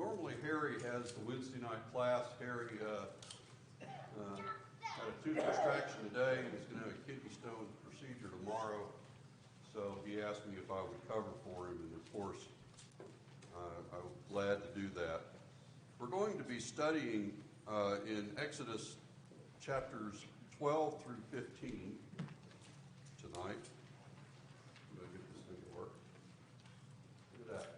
Normally Harry has the Wednesday night class. Harry had a tooth extraction today and he's going to have a kidney stone procedure tomorrow. So he asked me if I would cover for him, and of course I'm glad to do that. We're going to be studying in Exodus chapters 12 through 15 tonight. I'm going to get this thing to work. Look at that.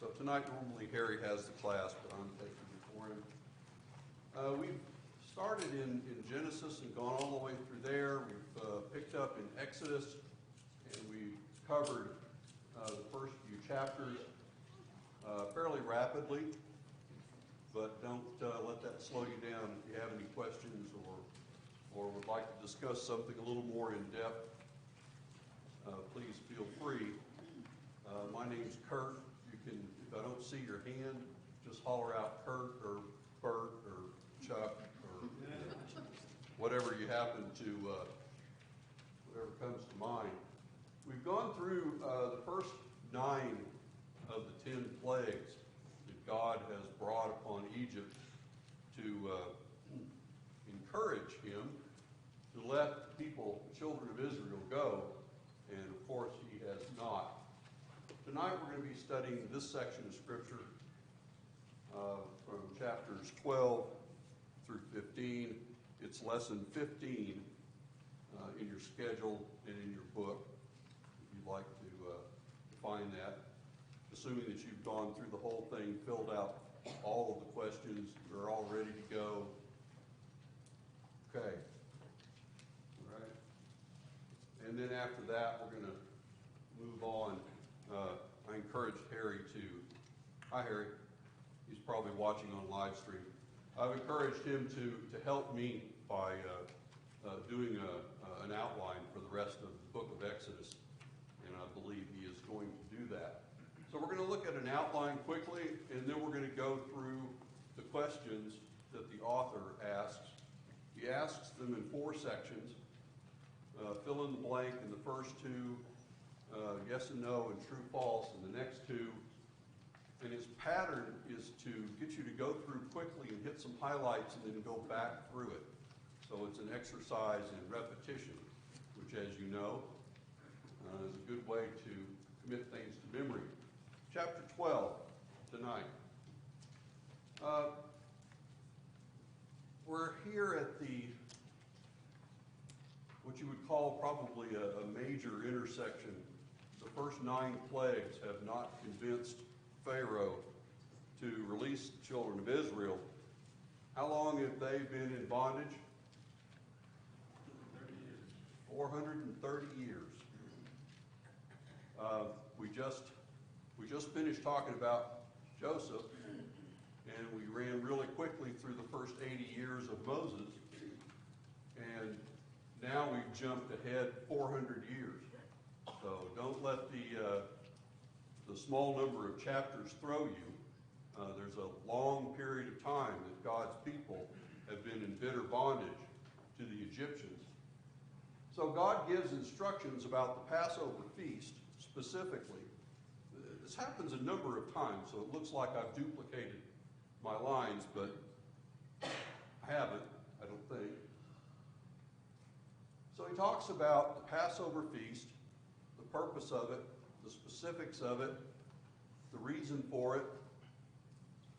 So tonight, normally Harry has the class, but I'm taking it for him. We've started in Genesis and gone all the way through there. We've picked up in Exodus, and we covered the first few chapters fairly rapidly, but don't let that slow you down. If you have any questions or would like to discuss something a little more in depth, please feel free. My name's Curt. You can, if I don't see your hand, just holler out Curt or Bert or Chuck or whatever you happen to, whatever comes to mind. We've gone through the first 9 of the 10 plagues that God has brought upon Egypt to encourage him to let the people, the children of Israel, go, and of course he has not. Tonight we're going to be studying this section of Scripture from chapters 12 through 15. It's lesson 15 in your schedule and in your book, if you'd like to find that. Assuming that you've gone through the whole thing, filled out all of the questions, you're all ready to go. Okay. All right. And then after that, we're going to move on. I encouraged Harry to, hi Harry, he's probably watching on live stream. I've encouraged him to help me by doing an outline for the rest of the book of Exodus, and I believe he is going to do that. So we're going to look at an outline quickly, and then we're going to go through the questions that the author asks. He asks them in 4 sections. Fill in the blank in the first 2, yes and no and true false in the next 2. And his pattern is to get you to go through quickly and hit some highlights and then go back through it. So it's an exercise in repetition, which, as you know, is a good way to commit things to memory. Chapter 12 tonight. We're here at what you would call probably a major intersection. The first 9 plagues have not convinced Pharaoh to release the children of Israel. How long have they been in bondage? 430 years. We just finished talking about Joseph, and we ran really quickly through the first 80 years of Moses, and now we've jumped ahead 400 years. So don't let the small number of chapters throw you. There's a long period of time that God's people have been in bitter bondage to the Egyptians. So God gives instructions about the Passover Feast specifically. This happens a number of times, so it looks like I've duplicated my lines, but I haven't, I don't think. So he talks about the Passover Feast, the purpose of it, the specifics of it, the reason for it,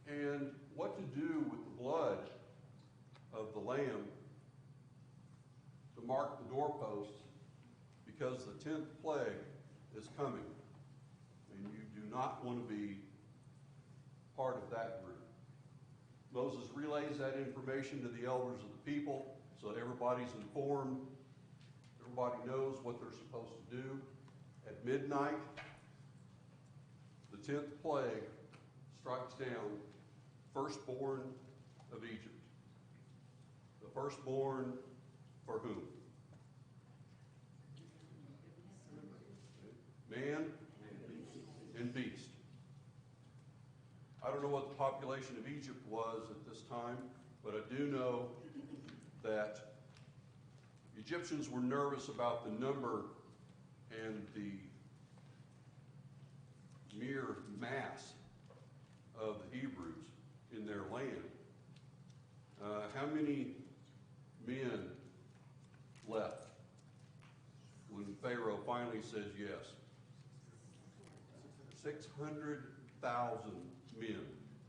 and what to do with the blood of the lamb to mark the doorposts, because the 10th plague is coming, and you do not want to be part of that group. Moses relays that information to the elders of the people so that everybody's informed, everybody knows what they're supposed to do. At midnight, the 10th plague strikes down firstborn of Egypt. The firstborn for whom? Man and beast. I don't know what the population of Egypt was at this time, but I do know that Egyptians were nervous about the number and the mere mass of the Hebrews. in their land. How many men left when Pharaoh finally says yes? 600,000 men,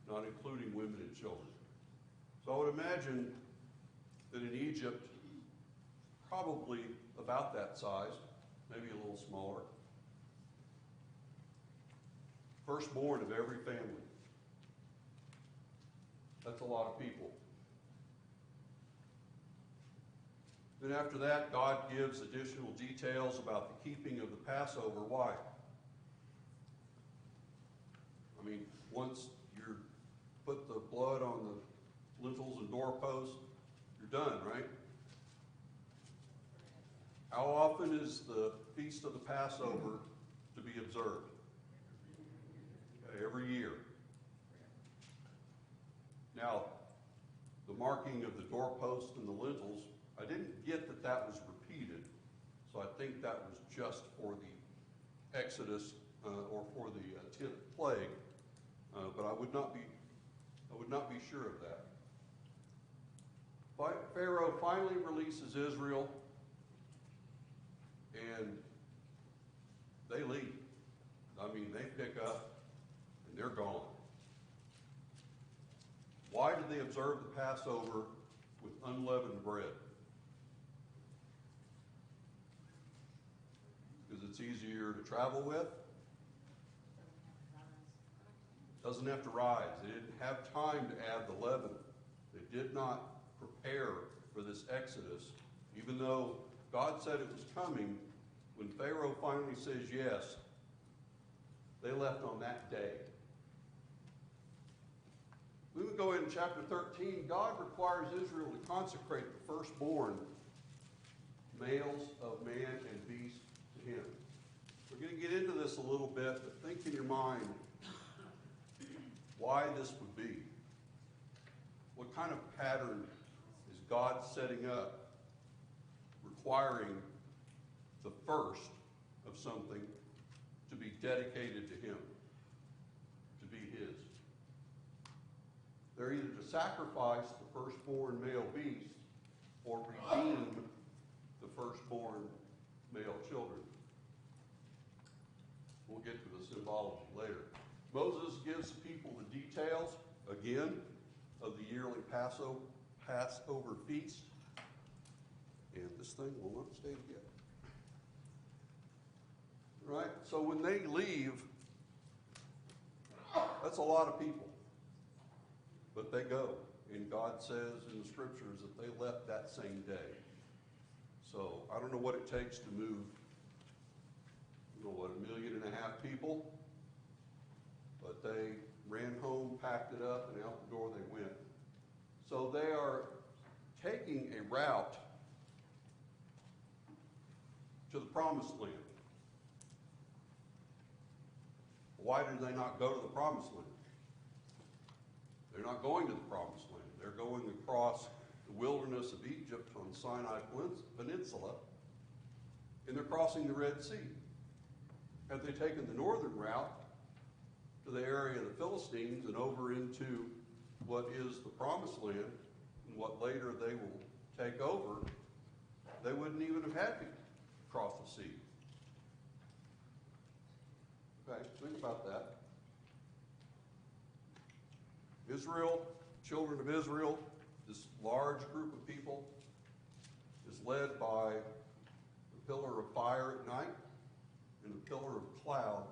not including women and children. So I would imagine that in Egypt, probably about that size, maybe a little smaller. Firstborn of every family. That's a lot of people. Then after that, God gives additional details about the keeping of the Passover. Why? I mean, once you put the blood on the lintels and doorposts, you're done, right? How often is the Feast of the Passover to be observed? Okay, every year. Now, the marking of the doorposts and the lintels, I didn't get that that was repeated, so I think that was just for the Exodus or for the 10th plague, but I would not be sure of that. Pharaoh finally releases Israel, and they leave. I mean, they pick up, and they're gone. Why did they observe the Passover with unleavened bread? Because it's easier to travel with. Doesn't have to rise. They didn't have time to add the leaven. They did not prepare for this Exodus, even though God said it was coming. When Pharaoh finally says yes, they left on that day. We would go into chapter 13. God requires Israel to consecrate the firstborn males of man and beast to him. We're going to get into this a little bit, but think in your mind why this would be. What kind of pattern is God setting up, requiring the first of something to be dedicated to him, to be his? They're either to sacrifice the firstborn male beast or redeem the firstborn male children. We'll get to the symbology later. Moses gives the people the details, again, of the yearly Passover Feast. And this thing will not stay together. Right? So when they leave, that's a lot of people. But they go. And God says in the scriptures that they left that same day. So I don't know what it takes to move, 1.5 million people. But they ran home, packed it up, and out the door they went. So they are taking a route to the promised land. Why did they not go to the promised land? They're not going to the promised land. They're going across the wilderness of Egypt on the Sinai Peninsula, and they're crossing the Red Sea. Had they taken the northern route to the area of the Philistines and over into what is the promised land, and what later they will take over, they wouldn't even have had to cross the sea. Okay, think about that. Israel, children of Israel, this large group of people is led by the pillar of fire at night and the pillar of cloud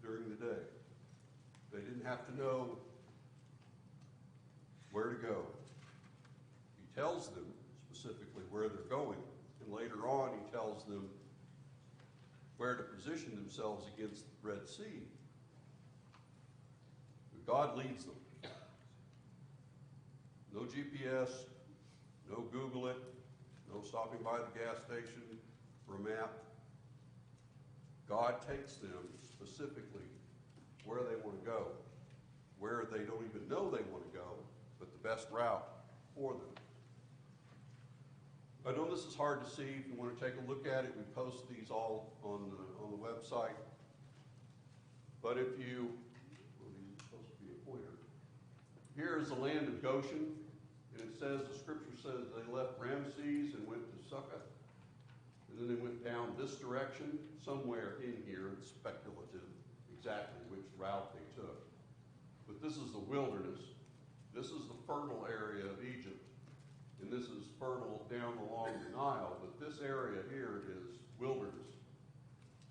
during the day. They didn't have to know where to go. He tells them specifically where they're going, and later on he tells them where to position themselves against the Red Sea. But God leads them. No GPS, no Google it, no stopping by the gas station for a map. God takes them specifically where they want to go, where they don't even know they want to go, but the best route for them. I know this is hard to see. If you want to take a look at it, we post these all on the website. But if you, well, these are supposed to be a pointer. here is the land of Goshen, and it says, the scripture says they left Ramses and went to Succoth, and then they went down this direction. Somewhere in here, it's speculative exactly which route they took. But this is the wilderness. This is the fertile area of Egypt, and this is fertile down along the Nile, but this area here is wilderness.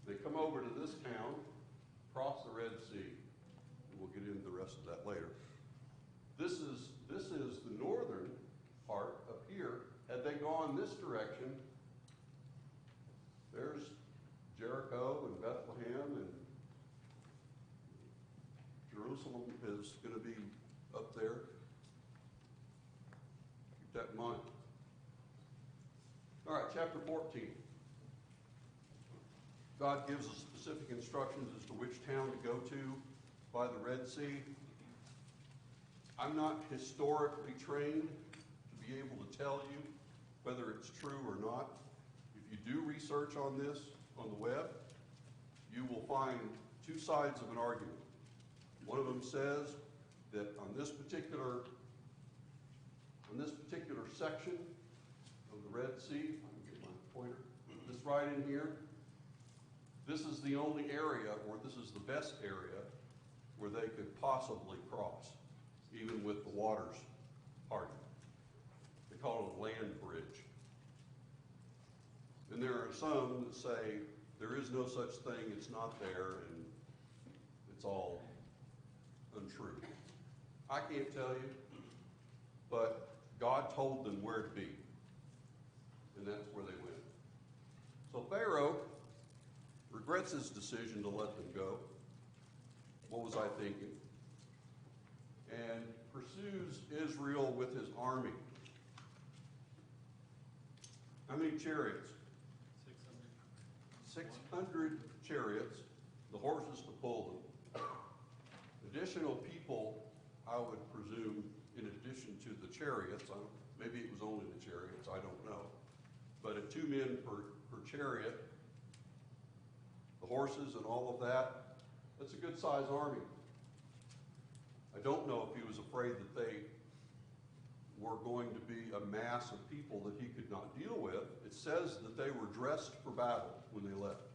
They come over to this town, cross the Red Sea, and we'll get into the rest of that later. This is the northern part up here. Had they gone this direction, there's Jericho and Bethlehem, and Jerusalem is going to be up there. Keep that in mind. All right, chapter 14. God gives us specific instructions as to which town to go to by the Red Sea. I'm not historically trained to be able to tell you whether it's true or not. If you do research on this on the web, you will find two sides of an argument. One of them says that on this particular section of the Red Sea, if I can get my pointer, this right in here, this is the only area, or this is the best area, where they could possibly cross, even with the waters parting. They call it a land bridge. And there are some that say there is no such thing, it's not there, and it's all untrue. I can't tell you, but God told them where to be, and that's where they went. So Pharaoh regrets his decision to let them go. What was I thinking? And pursues Israel with his army. How many chariots? 600 chariots, the horses to pull them. Additional people, I would presume, in addition to the chariots, maybe it was only the chariots, I don't know. But at 2 men per chariot, the horses and all of that, that's a good sized army. I don't know if he was afraid that they were going to be a mass of people that he could not deal with. It says that they were dressed for battle when they left.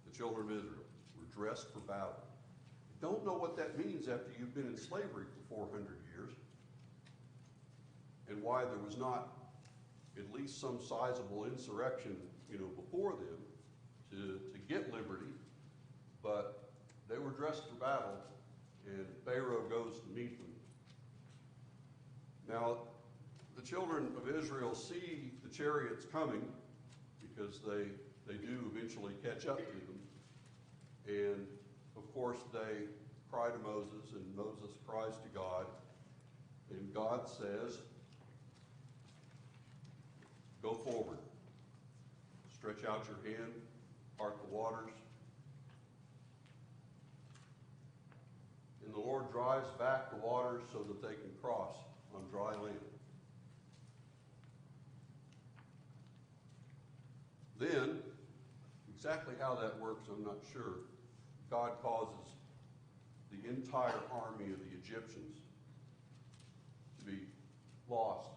The children of Israel were dressed for battle. I don't know what that means after you've been in slavery for 400 years, and why there was not at least some sizable insurrection, before them to get liberty, but they were dressed for battle, and Pharaoh goes to meet them. Now, the children of Israel see the chariots coming, because they do eventually catch up to them, and of course they cry to Moses, and Moses cries to God, and God says, go forward, stretch out your hand, part the waters. And the Lord drives back the waters so that they can cross on dry land. Then, exactly how that works, I'm not sure. God causes the entire army of the Egyptians to be lost,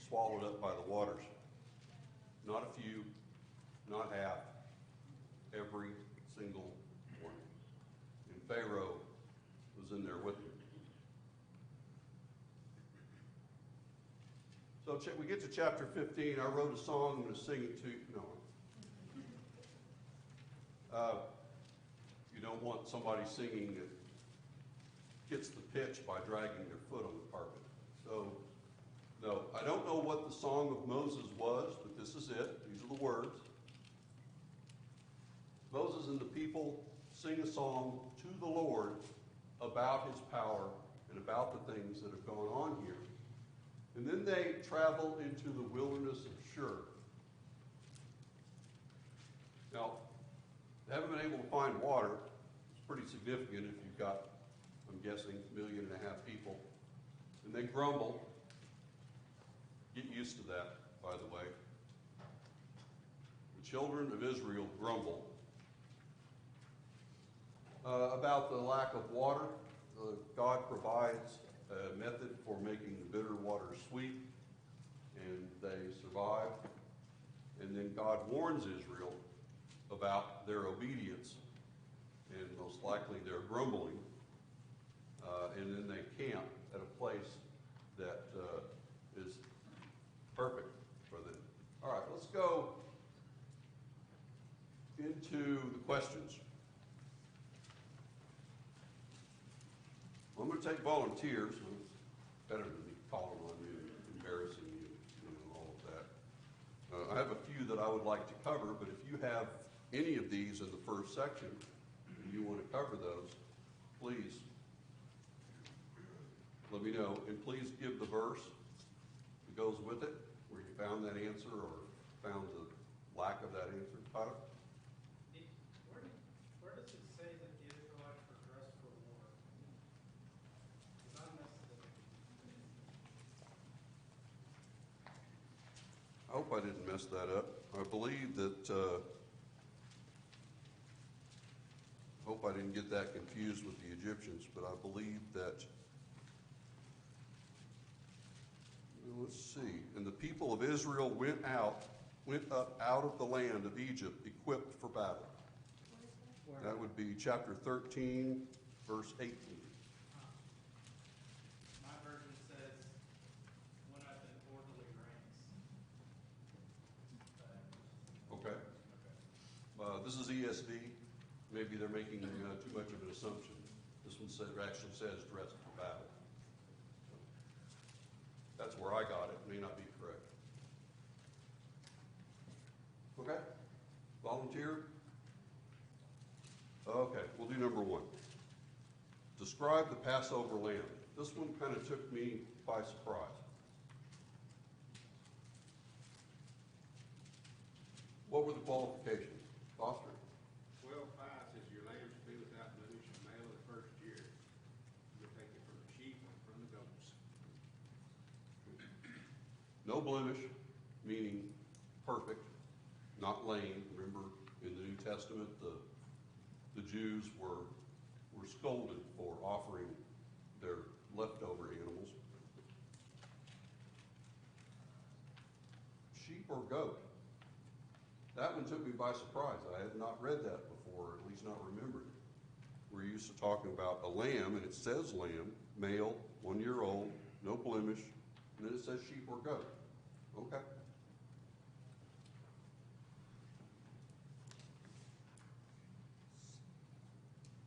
swallowed up by the waters. Not a few, not half, every single one. And Pharaoh was in there with them. So we get to chapter 15. I wrote a song. I'm going to sing it to you. No. You don't want somebody singing that gets the pitch by dragging their foot on the carpet. So, no, I don't know what the Song of Moses was, but this is it. These are the words. Moses and the people sing a song to the Lord about his power and about the things that have gone on here. And then they travel into the wilderness of Shur. Now, they haven't been able to find water. It's pretty significant if you've got, I'm guessing, 1.5 million people. And they grumble. Get used to that, by the way. The children of Israel grumble about the lack of water. God provides a method for making the bitter water sweet, and they survive. And then God warns Israel about their obedience, and most likely their grumbling. And then they camp at a place that is perfect for them. All right, let's go into the questions. I'm going to take volunteers. It's better than me calling on you and embarrassing you and all of that. I have a few that I would like to cover, but if you have any of these in the first section and you want to cover those, please let me know. And please give the verse that goes with it, where you found that answer or found the lack of that answer. Tyler? Where does it say that the Israelites were dressed for war? I hope I didn't mess that up. I believe that, hope I didn't get that confused with the Egyptians, but I believe that, let's see, and the people of Israel went up out of the land of Egypt equipped for battle. That would be chapter 13, verse 18. My version says, went up in orderly ranks. Okay. This is ESV. Maybe they're making too much of an assumption. This one actually says dressed for battle. That's where I got it. May not be correct. Okay? Volunteer? Okay, we'll do number one. Describe the Passover lamb. This one kind of took me by surprise. What were the qualifications? Foster? 12:5 says your lamb should be without blemish, male of the first year. You'll take it from the sheep and from the goats. No blemish, meaning perfect, not lame. Remember, in the New Testament, the Jews were scolded for offering their leftover animals. Sheep or goat? That one took me by surprise. I had not read that before, or at least not remembered it. We're used to talking about a lamb, and it says lamb, male, 1 year old, no blemish, and then it says sheep or goat. Okay.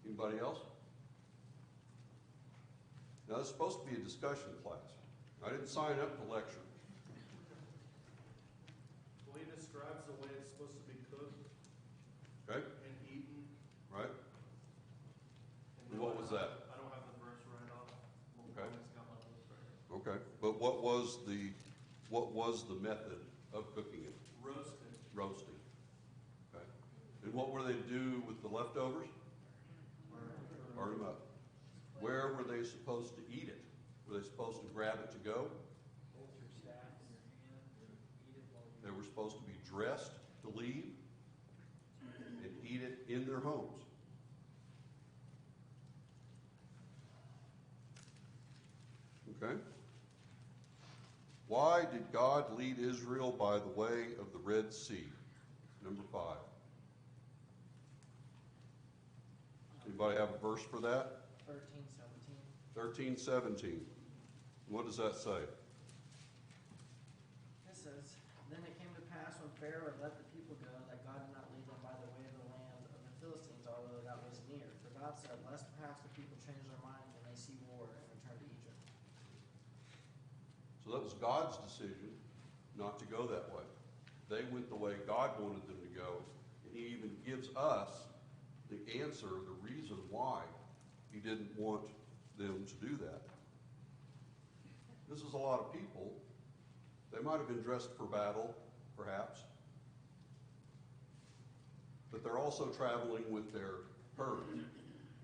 Anybody else? Now, this is supposed to be a discussion class. I didn't sign up to lecture. Well, he describes the way it's supposed to be cooked Okay? and eaten. Right? And What was that? I don't have the verse right off. Okay. It's got my notes right here. Okay. But what was the method of cooking it? Roasted. Roasting. Okay. And what were they to do with the leftovers? Burn them up. Where were they supposed to eat it? Were they supposed to grab it to go? Hold your staff in your hand and eat it while you They were supposed to be dressed to leave and eat it in their homes. Okay? Why did God lead Israel by the way of the Red Sea? Number 5. Anybody have a verse for that? 13:17. What does that say? It says, Then it came to pass when Pharaoh had let the people go, that God did not lead them by the way of the land of the Philistines, although that was near. For God said, Lest perhaps the people change their minds when they see war and return to Egypt. So that was God's decision not to go that way. They went the way God wanted them to go, and He even gives us the answer, the reason why He didn't want them to do that. This is a lot of people. They might have been dressed for battle, perhaps, but they're also traveling with their herd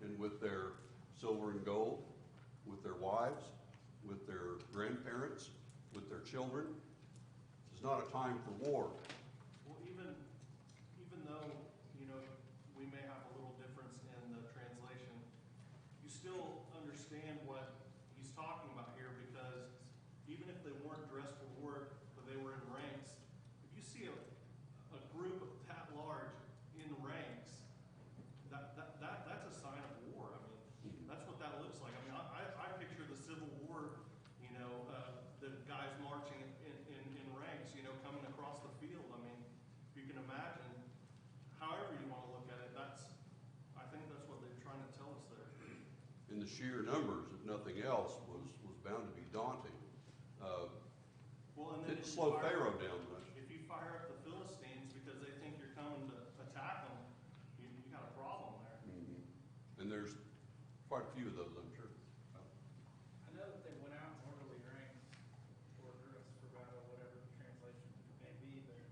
and with their silver and gold, with their wives, with their grandparents, with their children. This is not a time for war. Well, even though, we may have a little difference in the translation, you still understand understand what he's talking about here, because even if they weren't dressed for war, but they were in ranks, if you see a group of that large in ranks, that's a sign of war. I mean, that's what that looks like. I mean, I picture the Civil War, the guys marching in ranks, coming across the field. I mean, if you can imagine, however you want to look at it, I think that's what they're trying to tell us there. And the sheer numbers, if nothing else, was bound to be daunting. Well, and then Didn't slow Pharaoh down much. If you fire up the Philistines because they think you're coming to attack them, you got a problem there. And there's quite a few of those, I'm sure. I know that they went out in orderly ranks, or dress for battle, whatever the translation may be, but,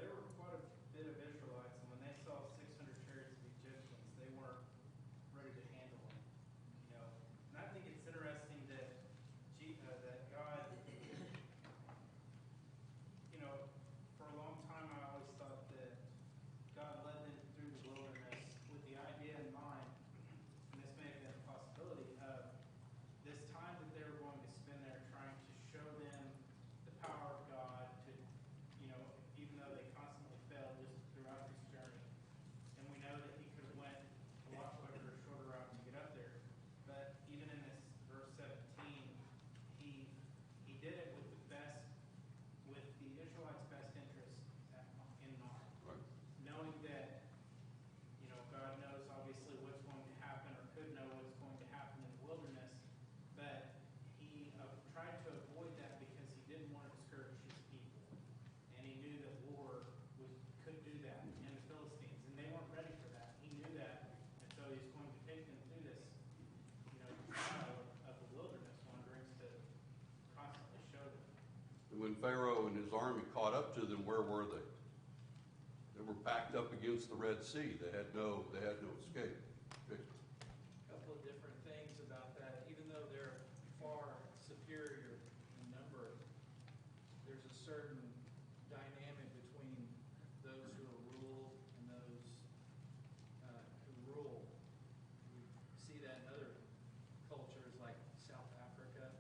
there were quite a bit of Israelites, and when they saw 600 chariots of Egyptians, they weren't ready to handle them, And I think it's interesting that that God, for a long time I always thought that God led them through the wilderness with the idea in mind, and this may have been a possibility, of this time that they were going to spend there trying to show them the power of God to, even though they constantly failed just throughout this journey. And we know that he could have went a lot quicker or shorter route to get up there. But even in this verse 17, he did it with the Israelites' best interest in mind. Right. Knowing that, God knows obviously what's going to happen, or could know what's going to happen in the wilderness, but he tried to avoid that because he didn't want to discourage his people. And he knew that war could do that in the Philistines, and they weren't ready for that. He knew that, and so he's going to take them through this, trial of the wilderness wanderings to constantly show them. And when Pharaoh and his army caught up to them, where were they? They were backed up against the Red Sea. They had no escape. A couple of different things about that. Even though they're far superior in number, there's a certain dynamic between those who are ruled and those who rule. We see that in other cultures like South Africa.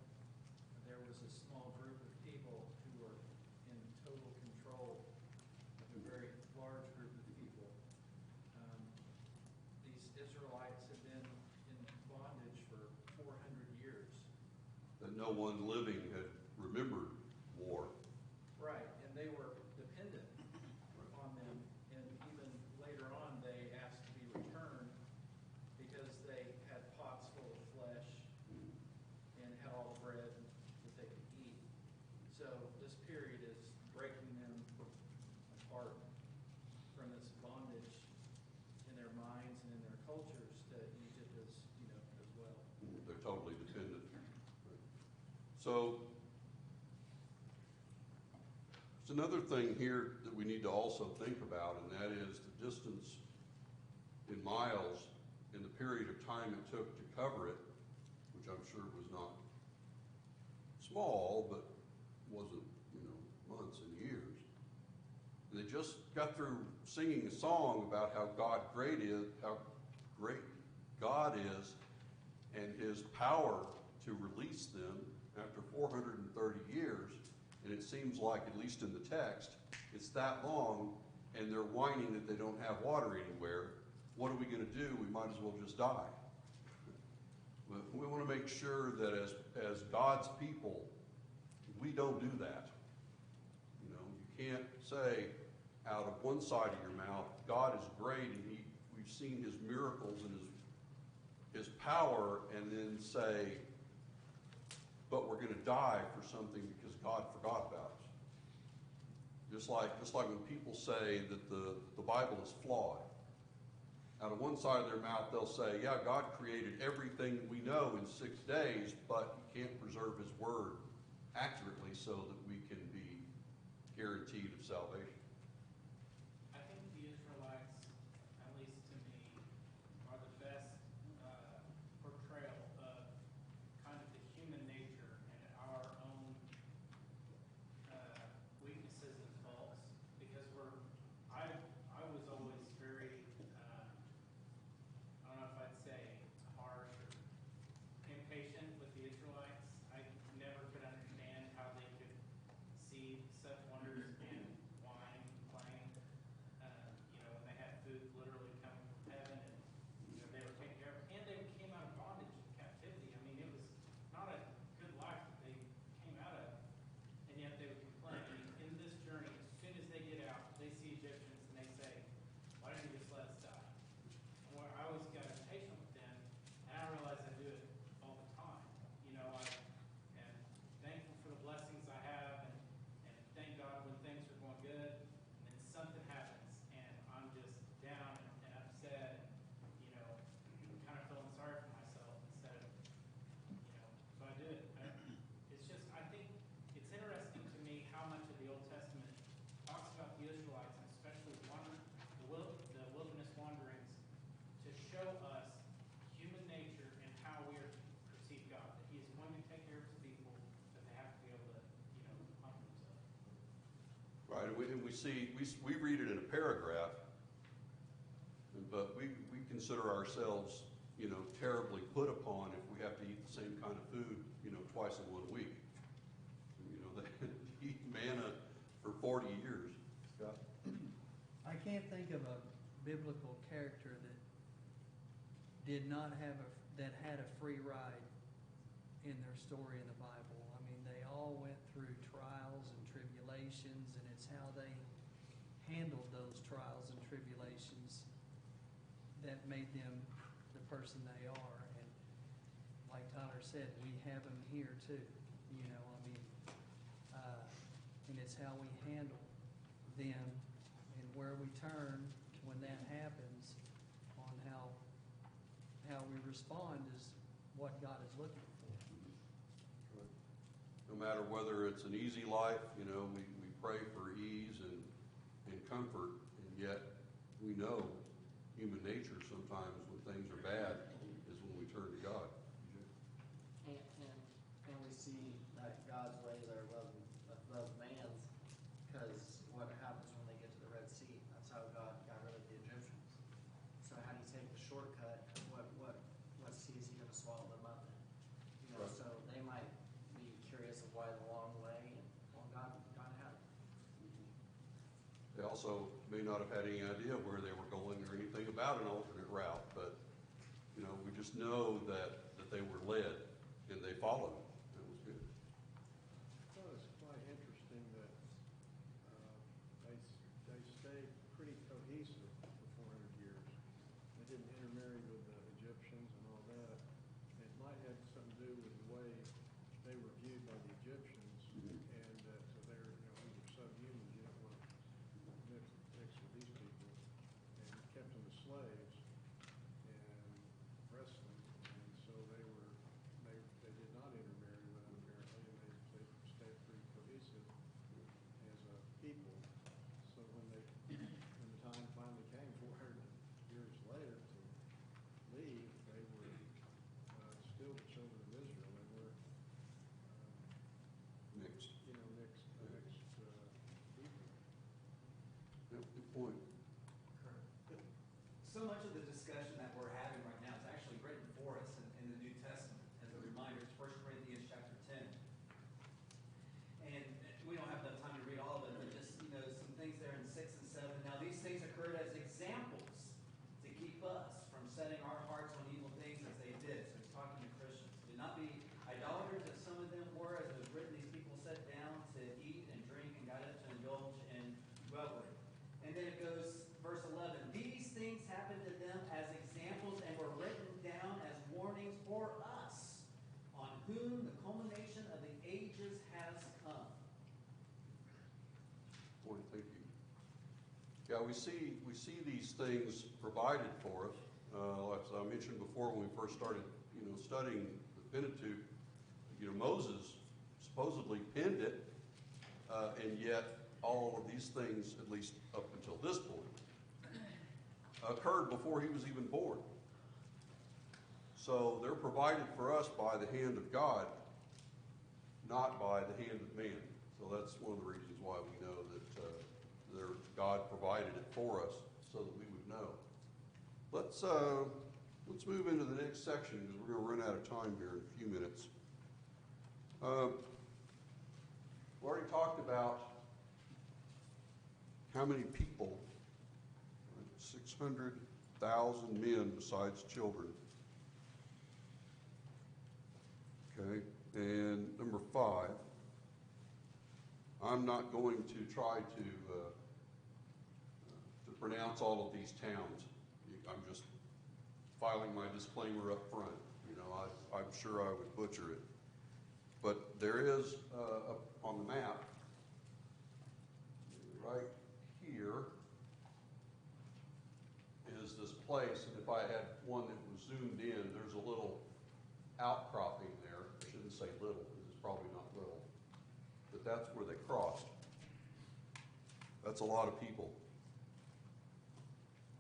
There was a small group of people who were in total control of a very large group of people. These Israelites had been in bondage for 400 years. That no one living had remembered war. Right, and they were dependent on them. And even later on, they asked to be returned because they had pots full of flesh and had all the bread that they could eat. So this period is breaking them apart from this bondage in their minds and in their cultures to Egypt as well. They're totally dependent. So, there's another thing here that we need to also think about, and that is the distance in miles and the period of time it took to cover it, which I'm sure was not small, but wasn't, months and years. And they just got through singing a song about how great God is, and his power to release them after 430 years. And it seems like, at least in the text, it's that long, and they're whining that they don't have water anywhere. What are we going to do? We might as well just die. But we want to make sure that as God's people, we don't do that. You can't say out of one side of your mouth, God is great, and we've seen his miracles and his power, and then say, but we're going to die for something because God forgot about us. Just like when people say that the Bible is flawed. Out of one side of their mouth, they'll say, yeah, God created everything we know in 6 days, but he can't preserve his word accurately so that we can be guaranteed of salvation. I think the Israelites, at least to me, are the best portrayal of kind of the human nature and our own weaknesses and faults, because I was always very, I don't know if I'd say harsh or and we read it in a paragraph, but we consider ourselves, terribly put upon if we have to eat the same kind of food, twice in 1 week. They eat manna for 40 years. Scott? I can't think of a biblical character that did not have that had a free ride in their story in the Bible. I mean, they all went through trials and tribulations, and it's how they handled those trials and tribulations that made them the person they are. And like Tyler said, we have them here too. And it's how we handle them and where we turn when that happens on how we respond is what God is looking for. No matter whether it's an easy life, we pray for ease and comfort, and yet we know human nature sometimes when things are bad is when we turn to God. And we see that God's ways are above man's, because what happens when they get to the Red Sea? That's how God got rid of the Egyptians. So how do you take the shortcut? What sea is he going to swallow them up in? Right. So they might be curious of why the long way, and well, God had it. They also may not have had any idea where they were going or anything about an alternate route, but we just know that they were led and they followed. That was good. Well, it's quite interesting that they stayed pretty cohesive for 400 years. They didn't intermarry with the Egyptians and all that. It might have something to do with the way they were viewed by the Egyptians, and so they're we were subhuman. You don't want to mix with these people, and kept them as slaves and wrestling, and so they did not intermarry with them apparently, and they stayed pretty cohesive as a people. So when the time finally came 400 years later to leave, they were still the children of Israel. They were Mixed. mixed people. Yep, good point. So much of the discussion that we're having right now is actually written for us in the New Testament. As a reminder, it's 1 Corinthians chapter 10. And we don't have enough time to read all of it, but just, some things there in 6 and 7. Now, these things occurred as examples to keep us from setting our hearts on evil things as they did. So he's talking to Christians. Do not be idolaters as some of them were. As it was written, these people sat down to eat and drink and got up to indulge in revelry. And then it goes, verse 11. These things happened to them as examples and were written down as warnings for us, on whom the culmination of the ages has come. Point, thank you. Yeah, we see these things provided for us. As I mentioned before, when we first started, studying the Pentateuch, Moses supposedly penned it, and yet all of these things, at least up until this point, occurred before he was even born. So they're provided for us by the hand of God, not by the hand of man. So that's one of the reasons why we know that God provided it for us so that we would know. Let's move into the next section because we're going to run out of time here in a few minutes. We already talked about how many people, 600,000 men besides children. Okay, and number 5, I'm not going to try to pronounce all of these towns. I'm just filing my disclaimer up front. I'm sure I would butcher it. But there is, on the map, right here, is this place, and if I had one that was zoomed in, there's a little outcropping there. I shouldn't say little, because it's probably not little. But that's where they crossed. That's a lot of people.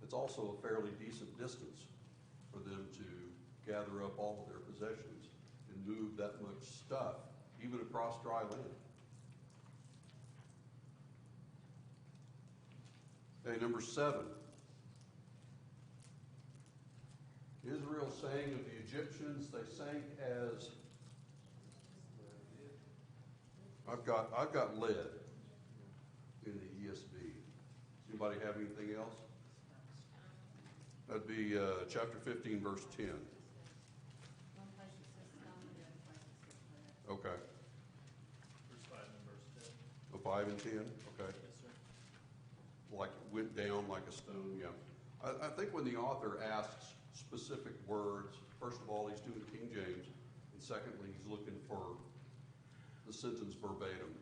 It's also a fairly decent distance for them to gather up all of their possessions and move that much stuff, even across dry land. Okay, number 7. Israel sang of the Egyptians, they sank as, I've got lead in the ESV. Does anybody have anything else? That'd be chapter 15, verse 10. One place it says stone, the other place it says lead. Okay. Verse 5 and verse 10. Oh, 5 and 10? Okay. Yes, sir. Like went down like a stone, yeah. I think when the author asks specific words, first of all, he's doing King James, and secondly, he's looking for the sentence verbatim.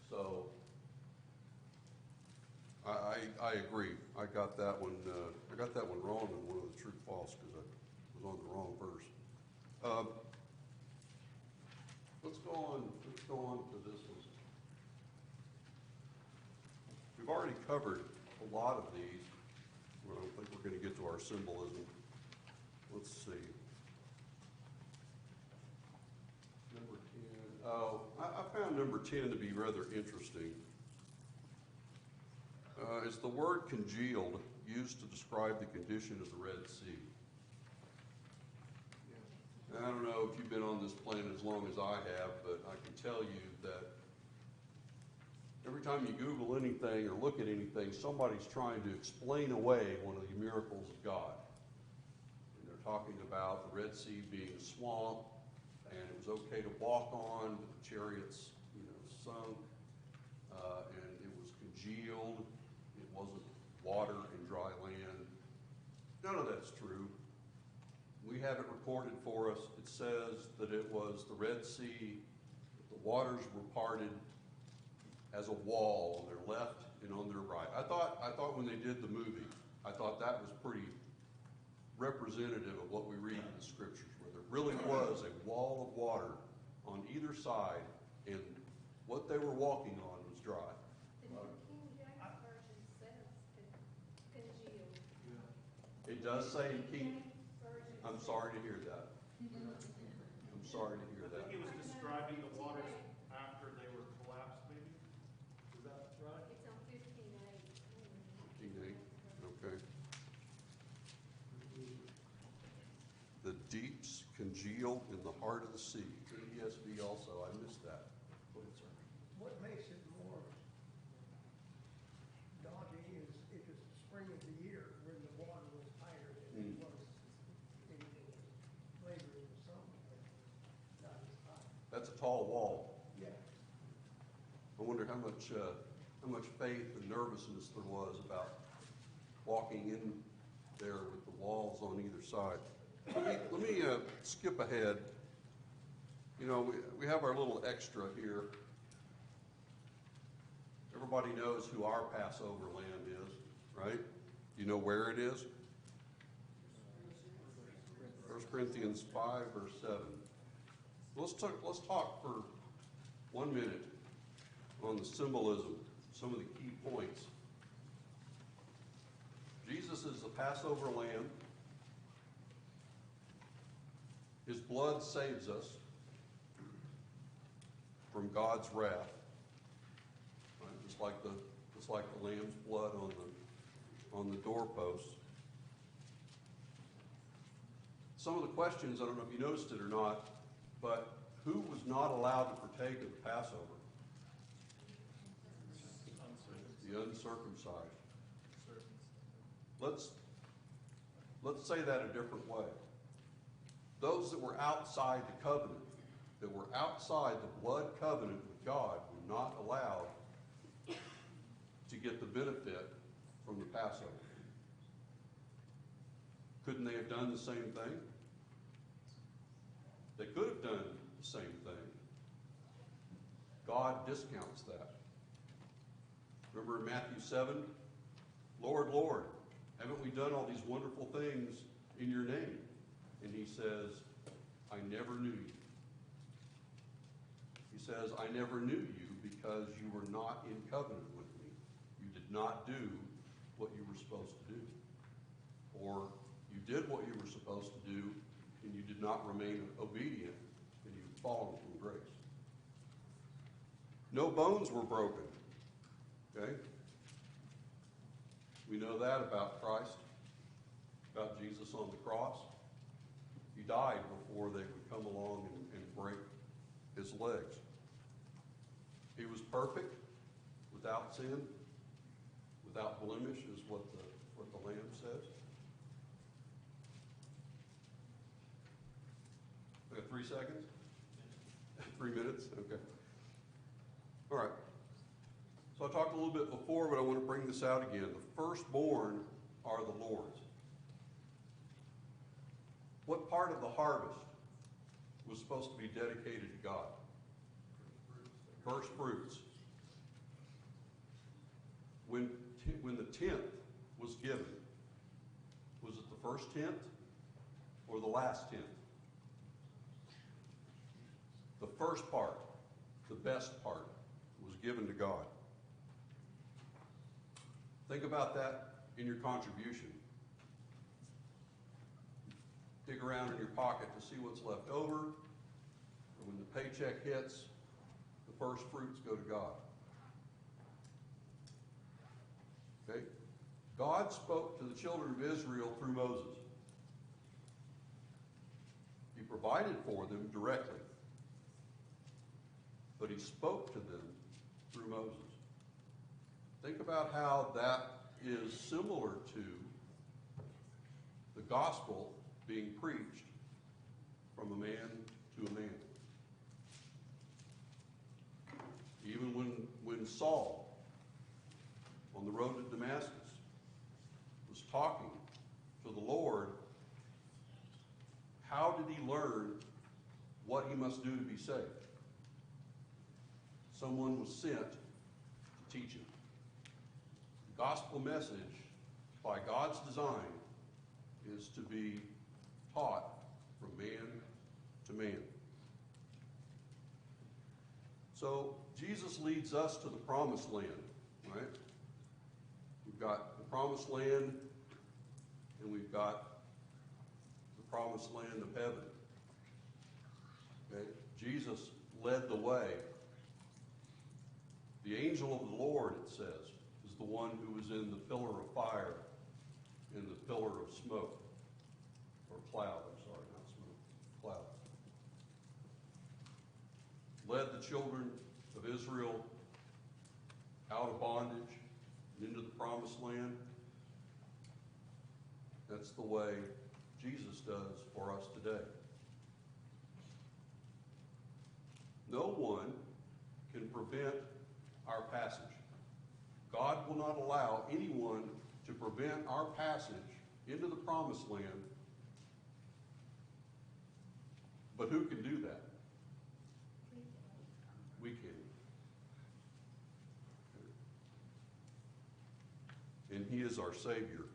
So, I agree. I got that one wrong in one of the true false because I was on the wrong verse. Let's go on to this one. We've already covered a lot of these. Well, I don't think we're going to get to our symbolism. Let's see. Number 10. Oh, I found number 10 to be rather interesting. It's the word congealed used to describe the condition of the Red Sea. And I don't know if you've been on this planet as long as I have, but I can tell you that every time you Google anything or look at anything, somebody's trying to explain away one of the miracles of God. And they're talking about the Red Sea being a swamp, and it was okay to walk on, but the chariots, sunk, and it was congealed. It wasn't water and dry land. None of that's true. We have it recorded for us. It says that it was the Red Sea, the waters were parted as a wall on their left and on their right. I thought when they did the movie, I thought that was pretty representative of what we read in the scriptures, where there really was a wall of water on either side, and what they were walking on was dry. The New King James Version says congealed. It does say in King. James Version I'm says- sorry to hear that. I'm sorry to hear I think that. it was describing the waters after they were collapsed, maybe? Is that right? It's on 15:8. King eight. Okay. The deeps congealed in the heart of the sea. The ESV also. I missed that. Go ahead, sir. What makes it more daunting is it was the spring of the year when the water was higher than it was in later in the summer, when it was not as high. That's a tall wall. Yeah. I wonder how much faith and nervousness there was about walking in there with the walls on either side. Let me skip ahead. We have our little extra here. Everybody knows who our Passover lamb is, right? Do you know where it is? 1 Corinthians 5, verse 7. Let's talk for 1 minute on the symbolism, some of the key points. Jesus is the Passover lamb. His blood saves us from God's wrath, right? Just like the lamb's blood on the doorposts. Some of the questions, I don't know if you noticed it or not, but who was not allowed to partake of the Passover? The uncircumcised. Let's say that a different way. Those that were outside the covenant, that were outside the blood covenant with God, were not allowed to get the benefit from the Passover. Couldn't they have done the same thing? They could have done the same thing. God discounts that. Remember in Matthew 7, Lord, Lord, haven't we done all these wonderful things in your name? And he says, I never knew you. He says, I never knew you because you were not in covenant with me. You did not do what you were supposed to do. Or you did what you were supposed to do and you did not remain obedient and you've fallen from grace. No bones were broken. Okay? We know that about Christ, about Jesus on the cross. He died before they would come along and break his legs. He was perfect, without sin, without blemish, is what the Lamb says. I got 3 seconds? 3 minutes? Okay. All right. So I talked a little bit before, but I want to bring this out again. The firstborn are the Lord's. What part of the harvest was supposed to be dedicated to God? First fruits. When the 10th was given, was it the first 10th or the last 10th? The first part, the best part, was given to God. Think about that in your contribution. Dig around in your pocket to see what's left over. And when the paycheck hits, the first fruits go to God. Okay? God spoke to the children of Israel through Moses. He provided for them directly, but he spoke to them through Moses. Think about how that is similar to the gospel being preached from a man to a man. Even when Saul, on the road to Damascus, was talking to the Lord, how did he learn what he must do to be saved? Someone was sent to teach him. The gospel message, by God's design, is to be taught from man to man. So Jesus leads us to the promised land, right? We've got the promised land, and we've got the promised land of heaven. Okay? Jesus led the way. The angel of the Lord, it says, is the one who was in the pillar of fire and the pillar of smoke. Or cloud, I'm sorry, not smoke, cloud. Led the children of Israel out of bondage and into the promised land. That's the way Jesus does for us today. No one can prevent our passage. God will not allow anyone to prevent our passage into the promised land. But who can do that? We can. And he is our Savior.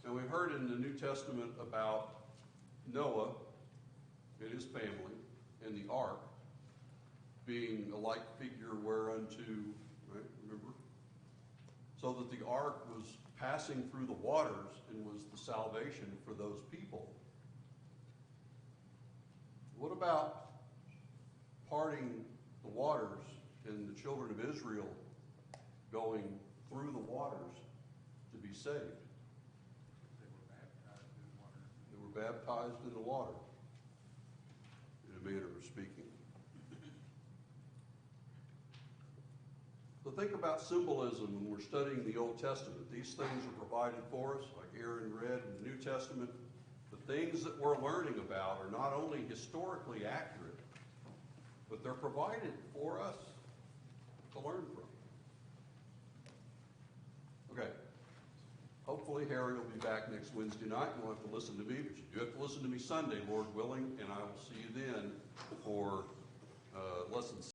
And we've heard in the New Testament about Noah and his family and the ark being a like figure whereunto, right, remember? So that the ark was passing through the waters and was the salvation for those people. What about parting the waters and the children of Israel going through the waters to be saved? They were baptized in the water, in a manner of speaking. So think about symbolism when we're studying the Old Testament. These things are provided for us, like Aaron read in the New Testament. The things that we're learning about are not only historically accurate, but they're provided for us to learn from. Okay. Hopefully Harry will be back next Wednesday night. You won't have to listen to me, but you do have to listen to me Sunday, Lord willing, and I will see you then for lesson